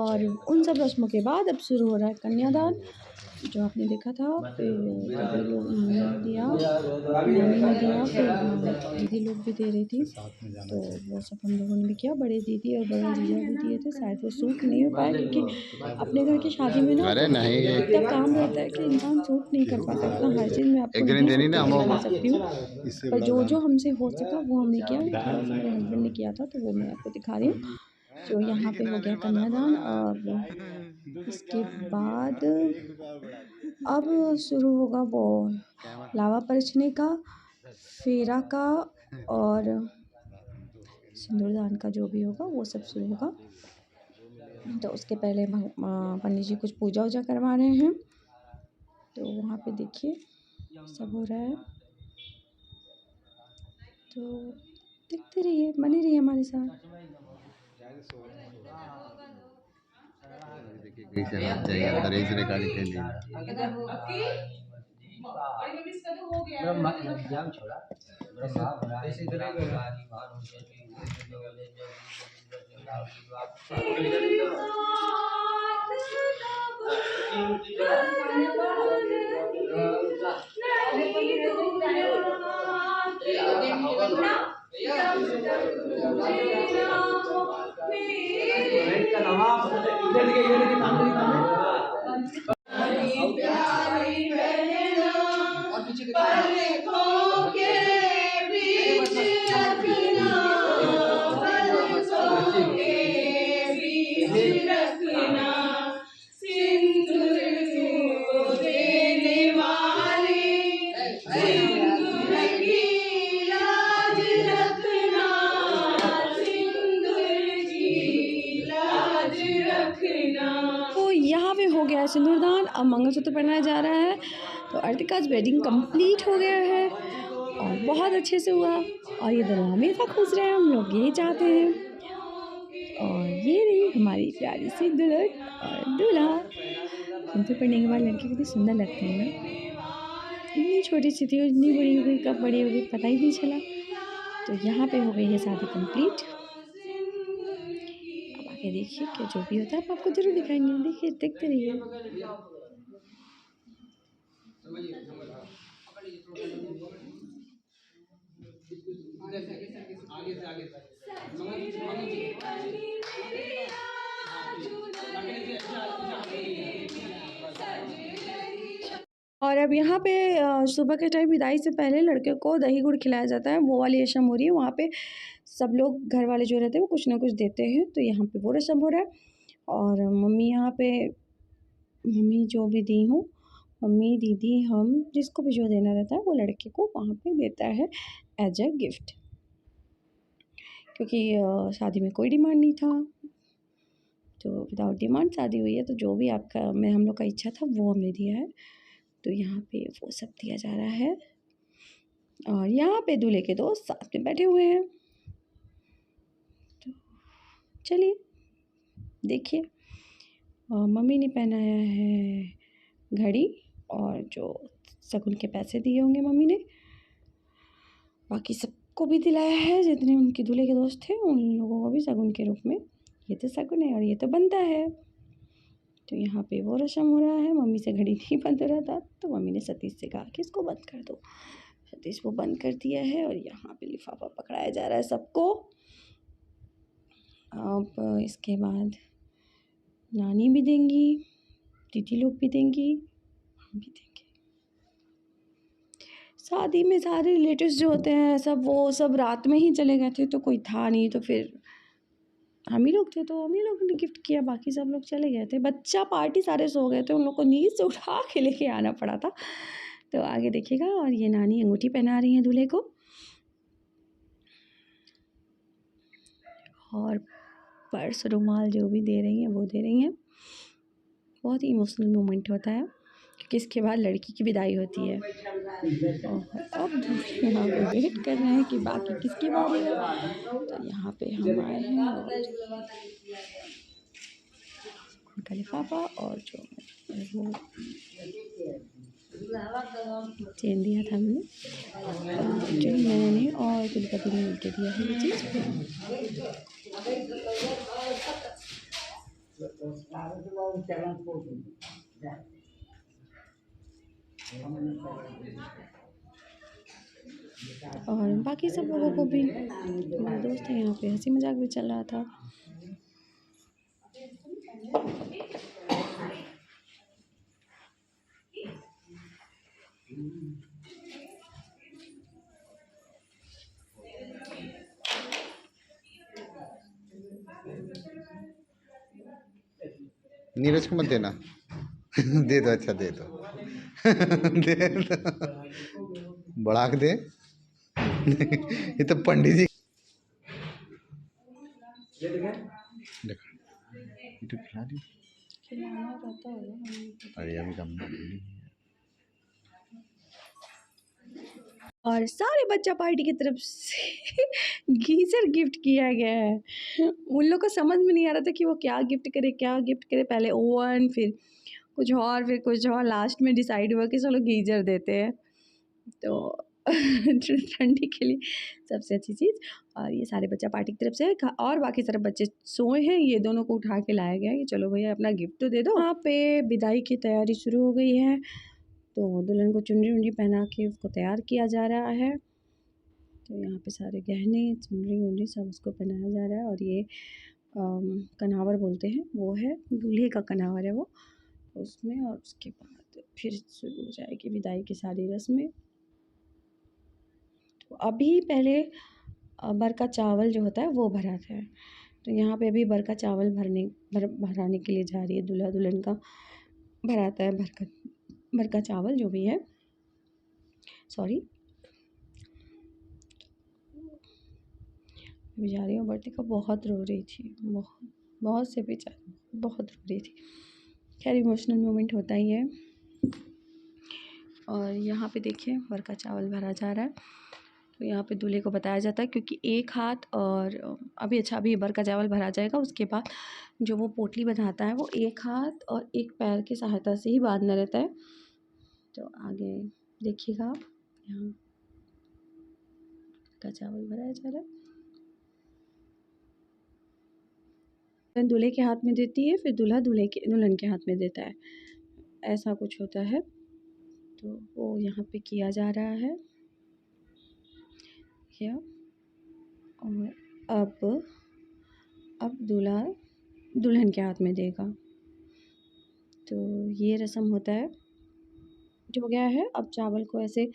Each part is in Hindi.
और उन सब रस्मों के बाद अब शुरू हो रहा है कन्यादान, जो आपने देखा था। फिर सभी लोग दिया, नानी ने दिया, फिर दीदी लोग भी दे रही थी, तो वो सब हम लोगों ने भी किया। बड़े दीदी और बड़े जीजा भी दिए थे। शायद वो सूट नहीं हो पाया क्योंकि अपने घर की शादी में ना इतना काम रहता है कि इंसान सूट नहीं कर पाता। इतना हर चीज़ मैं आपको नहीं दिखा सकती हूँ, पर जो हमसे हो सका वो हमने किया। थोड़ा सा मेरे हस्बैंड ने किया था, तो वो मैं आपको दिखा रही हूँ। तो यहाँ पे हो गया कन्यादान, और इसके बाद अब शुरू होगा वो लावा परछने का, फेरा का और सिंदूरदान का, जो भी होगा वो सब शुरू होगा। तो उसके पहले पंडित जी कुछ पूजा वूजा करवा रहे हैं, तो वहाँ पे देखिए सब हो रहा है। तो देखते रहिए, बने रहिए हमारे साथ। तो यहाँ पे हो गया है सिंदूरदान, अब मंगलसूत्र पहनाया जा रहा है। तो अर्तिका's वेडिंग कंप्लीट हो गया है और बहुत अच्छे से हुआ, और ये दोनों हमेशा खुश रहे, हम लोग यही चाहते हैं। और ये रही हमारी प्यारी सी दुल्हन और दूल्हा। सिंदूर पड़ने के बाद लड़की कितनी सुंदर लगती है ना, इतनी छोटी सी थी, इतनी बड़ी हो गई, कब बड़ी हो गई पता ही नहीं चला। तो यहाँ पे हो गई है शादी कंप्लीट। अब आगे देखिए क्या जो भी होता है हम आपको जरूर दिखाएंगे। देखिए, देखते रहिए। और अब यहाँ पे सुबह के टाइम विदाई से पहले लड़के को दही गुड़ खिलाया जाता है, वो वाली रस्म हो रही है। वहाँ पे सब लोग घर वाले जो रहते हैं वो कुछ ना कुछ देते हैं, तो यहाँ पे वो रस्म हो रहा है। और मम्मी यहाँ पे, मम्मी जो भी दी हूँ, मम्मी दीदी हम जिसको भी जो देना रहता है वो लड़के को वहाँ पे देता है एज अ गिफ्ट, क्योंकि शादी में कोई डिमांड नहीं था, तो विदाउट डिमांड शादी हुई है। तो जो भी आपका मैं हम लोग का इच्छा था वो हमने दिया है। तो यहाँ पे वो सब दिया जा रहा है, और यहाँ पे दूल्हे के दोस्त साथ में बैठे हुए हैं। तो चलिए देखिए, मम्मी ने पहनाया है घड़ी, और जो शगुन के पैसे दिए होंगे मम्मी ने, बाकी सबको भी दिलाया है, जितने उनके दूल्हे के दोस्त थे उन लोगों को भी शगुन के रूप में। ये तो शगुन है और ये तो बनता है। तो यहाँ पे वो रस्म हो रहा है। मम्मी से घड़ी नहीं बंद हो रहा था, तो मम्मी ने सतीश से कहा कि इसको बंद कर दो। सतीश वो बंद कर दिया है, और यहाँ पे लिफाफा पकड़ाया जा रहा है सबको। अब इसके बाद नानी भी देंगी, दीदी लोग भी देंगी, हम भी देंगे। शादी में सारे रिलेटिव्स जो होते हैं सब, वो सब रात में ही चले गए थे, तो कोई था नहीं, तो फिर हम ही लोग थे, तो हम ही लोग ने गिफ्ट किया, बाकी सब लोग चले गए थे। बच्चा पार्टी सारे सो गए थे, उन लोग को नींद से उठा के लेके आना पड़ा था। तो आगे देखिएगा। और ये नानी अंगूठी पहना रही हैं दूल्हे को, और पर्स रुमाल जो भी दे रही हैं वो दे रही हैं। बहुत ही इमोशनल मोमेंट होता है, क्योंकि इसके बाद लड़की की विदाई होती है। और अब यहाँ पे वेट कर रहे हैं कि बाकी किसकी बारी है। तो यहाँ पे हम आए हैं, और उनका लिफाफा और जो वो चेन दिया था हमने, जो मैंने और कुलपति ने मिलकर दिया है ये चीज़। और बाकी सब लोगों को भी, मेरे दोस्त हैं यहाँ पे, हंसी मजाक भी चल रहा था। नीरज को मत देना। दे दो, अच्छा दे दो। दे दो, बढ़ा के दे। ये तो पंडित जी देखो, ये तो खिला दी। अरे अभी कम नहीं। और सारे बच्चा पार्टी की तरफ से गीजर गिफ्ट किया गया है। उन लोग को समझ में नहीं आ रहा था कि वो क्या गिफ्ट करे, क्या गिफ्ट करे। पहले ओवन, फिर कुछ और, फिर कुछ और, लास्ट में डिसाइड हुआ कि चलो गीजर देते हैं। तो ठंडी के लिए सबसे अच्छी चीज़। और ये सारे बच्चा पार्टी की तरफ से, और बाकी सारे बच्चे सोए हैं, ये दोनों को उठा के लाया गया कि चलो भैया अपना गिफ्ट तो दे दो। यहाँ पे विदाई की तैयारी शुरू हो गई है, तो दुल्हन को चुनरी उनरी पहना के उसको तैयार किया जा रहा है। तो यहाँ पे सारे गहने, चुनरी उनरी सब उसको पहनाया जा रहा है। और ये कनावर बोलते हैं, वो है दूल्हे का कनावर है वो उसमें। और उसके बाद फिर शुरू हो जाएगी विदाई की सारी रस्में। तो अभी पहले बरका चावल जो होता है वो भराता है। तो यहाँ पे अभी बरका चावल भराने के लिए जा रही है दूल्हा दुल्हन का। भराता है बरका चावल जो भी है, सॉरी। अभी जा रही हूँ। वर्तिका बहुत रो रही थी, बहुत से बेचारी बहुत रो रही थी। खैर इमोशनल मोमेंट होता ही है। और यहाँ पे देखिए बरका चावल भरा जा रहा है। तो यहाँ पे दूल्हे को बताया जाता है, क्योंकि एक हाथ और अभी बरका चावल भरा जाएगा, उसके बाद जो वो पोटली बनाता है वो एक हाथ और एक पैर की सहायता से ही बांधना रहता है। तो आगे देखिएगा आप, यहाँ बरका चावल भराया जा रहा है। दूल्हे के हाथ में देती है, फिर दूल्हा दुल्हन के हाथ में देता है, ऐसा कुछ होता है। तो वो यहाँ पे किया जा रहा है क्या। और अब दूल्हा दुल्हन के हाथ में देगा। तो ये रस्म होता है जो हो गया है। अब चावल को ऐसे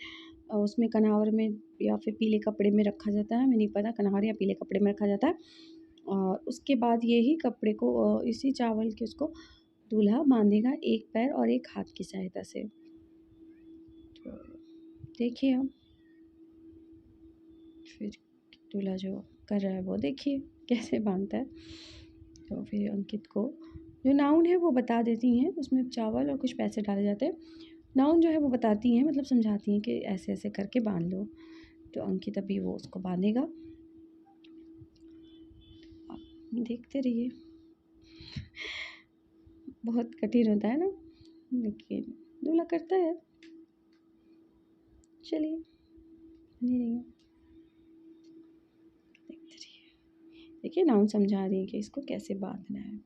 उसमें कनावर में या फिर पीले कपड़े में रखा जाता है, हमें नहीं पता, कनावर या पीले कपड़े में रखा जाता है। और उसके बाद यही कपड़े को इसी चावल के उसको दूल्हा बांधेगा एक पैर और एक हाथ की सहायता से। तो देखिए अब फिर दूल्हा जो कर रहा है वो देखिए कैसे बांधता है। तो फिर अंकित को जो नाउन है वो बता देती हैं, उसमें चावल और कुछ पैसे डाले जाते हैं। नाउन जो है वो बताती हैं, मतलब समझाती हैं कि ऐसे ऐसे करके बांध लो। तो अंकित अभी वो उसको बांधेगा, आप देखते रहिए। बहुत कठिन होता है ना, लेकिन दूल्हा करता है। चलिए बनी रहिए, देखते रहिए। देखिए नाउन समझा रही है कि इसको कैसे बांधना है।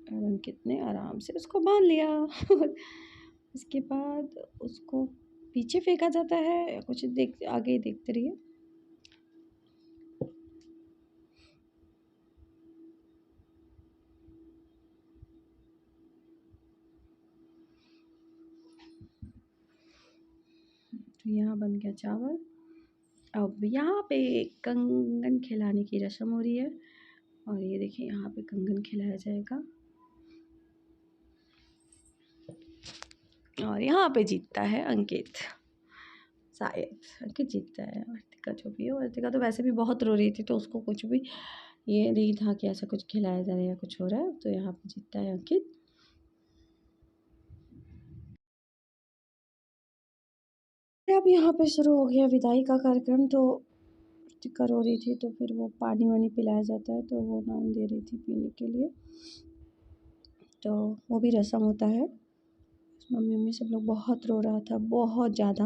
और अंकित ने आराम से उसको बांध लिया। उसके बाद उसको पीछे फेंका जाता है या कुछ, आगे देखते रहिए। तो यहाँ बन गया चावल। अब यहाँ पे कंगन खिलाने की रस्म हो रही है। और ये देखिए यहाँ पे कंगन खिलाया जाएगा। और यहाँ पे जीतता है अंकित, शायद अंकित जीतता है। वर्तिका जो भी है, वर्तिका तो वैसे भी बहुत रो रही थी, तो उसको कुछ भी ये नहीं था कि ऐसा कुछ खिलाया जा रहा है या कुछ हो रहा है। तो यहाँ पे जीतता है अंकित। अब यहाँ पे शुरू हो गया विदाई का कार्यक्रम। तो वर्तिका रो रही थी, तो फिर वो पानी वानी पिलाया जाता है, तो वो नाम दे रही थी पीने के लिए। तो वो भी रस्म होता है। मम्मी सब लोग बहुत रो रहा था, बहुत ज़्यादा।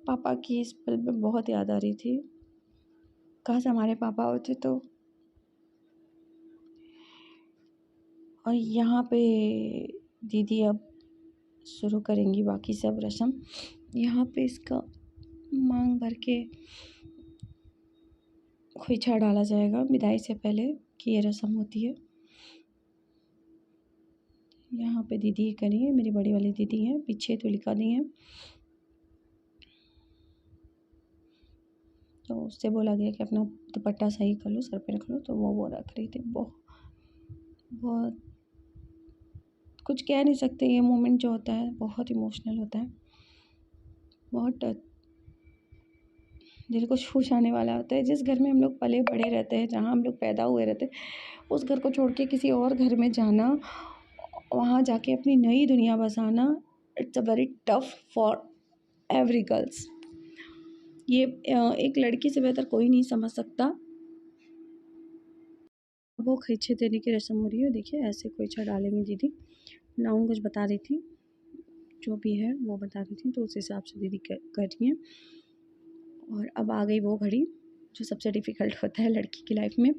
पापा की इस पल में बहुत याद आ रही थी। काश हमारे पापा होते तो। और यहाँ पे दीदी अब शुरू करेंगी बाकी सब रस्म। यहाँ पे इसका मांग भर के खोइछा डाला जाएगा विदाई से पहले कि ये रस्म होती है। यहाँ पे दीदी करी है, मेरी बड़ी वाली दीदी हैं, पीछे तुलिका दी हैं। तो उससे बोला गया कि अपना दुपट्टा सही कर लो, सर पे रख लो, तो वो रख रही थी। बहुत कुछ कह नहीं सकते, ये मोमेंट जो होता है बहुत इमोशनल होता है, बहुत दिल को छू जाने वाला होता है। जिस घर में हम लोग पले बड़े रहते हैं, जहाँ हम लोग पैदा हुए रहते हैं, उस घर को छोड़ के किसी और घर में जाना, वहाँ जाके अपनी नई दुनिया बसाना, it's a very tough for every girls. ये एक लड़की से बेहतर कोई नहीं समझ सकता। वो खोइछे देने की रस्म हो रही है, देखिए ऐसे खोइछा डालेंगे दीदी। नाउन कुछ बता रही थी, जो भी है वो बता रही थी, तो उस हिसाब से दीदी कर रही हैं। और अब आ गई वो घड़ी जो सबसे डिफ़िकल्ट होता है लड़की की लाइफ में।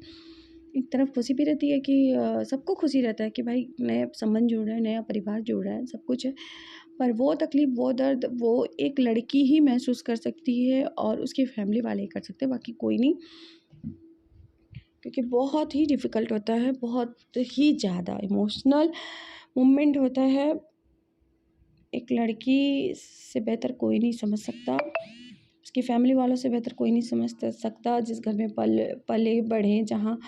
एक तरफ खुशी भी रहती है कि सबको खुशी रहता है कि भाई नया संबंध जुड़ रहा है, नया परिवार जुड़ रहा है, सब कुछ है। पर वो तकलीफ़, वो दर्द, वो एक लड़की ही महसूस कर सकती है और उसकी फैमिली वाले ही कर सकते हैं, बाकी कोई नहीं। क्योंकि बहुत ही डिफ़िकल्ट होता है, बहुत ही ज़्यादा इमोशनल मोमेंट होता है। एक लड़की से बेहतर कोई नहीं समझ सकता, उसकी फैमिली वालों से बेहतर कोई नहीं समझ सकता। जिस घर में पले बढ़े, जहाँ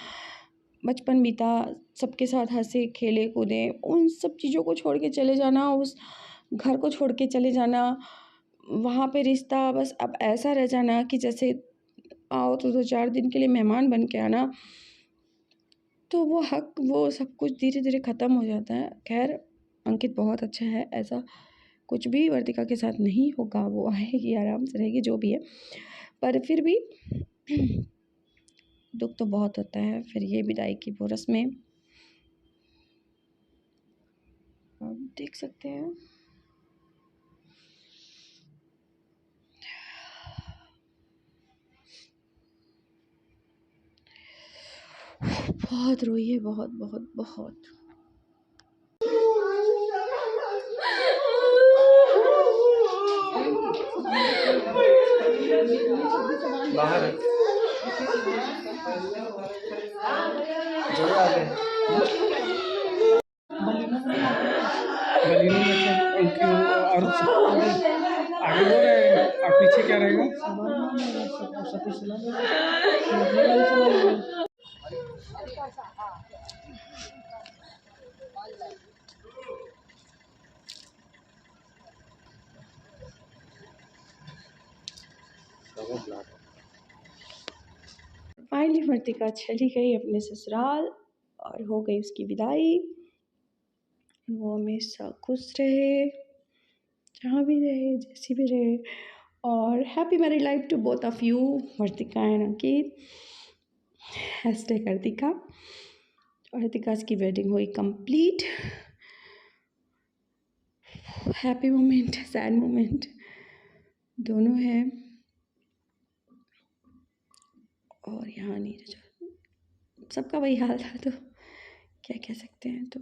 बचपन बीता, सबके साथ हंसे खेले कूदे, उन सब चीज़ों को छोड़ के चले जाना, उस घर को छोड़ के चले जाना, वहाँ पे रिश्ता बस अब ऐसा रह जाना कि जैसे आओ तो 2-4 दिन के लिए मेहमान बन के आना, तो वो हक, वो सब कुछ धीरे धीरे ख़त्म हो जाता है। खैर अंकित बहुत अच्छा है, ऐसा कुछ भी वर्तिका के साथ नहीं होगा, वो आएगी आराम से रहेगी जो भी है, पर फिर भी दुख तो बहुत होता है। फिर ये विदाई की वो रस्में आप देख सकते हैं। बहुत रोई है, बहुत बहुत बहुत। बाहर बलिनो में सब उनकी और आगे वो रहे और पीछे क्या रहेगा? फाइनली वर्तिका चली गई अपने ससुराल और हो गई उसकी विदाई। वो हमेशा खुश रहे, जहाँ भी रहे, जैसी भी रहे। और happy married life to both of you, Vartika and Ankit. Hashtag Artika. Artika की वेडिंग हुई complete. Happy moment, sad moment दोनों हैं। और यहाँ नीरज, सबका वही हाल था, तो क्या कह सकते हैं। तो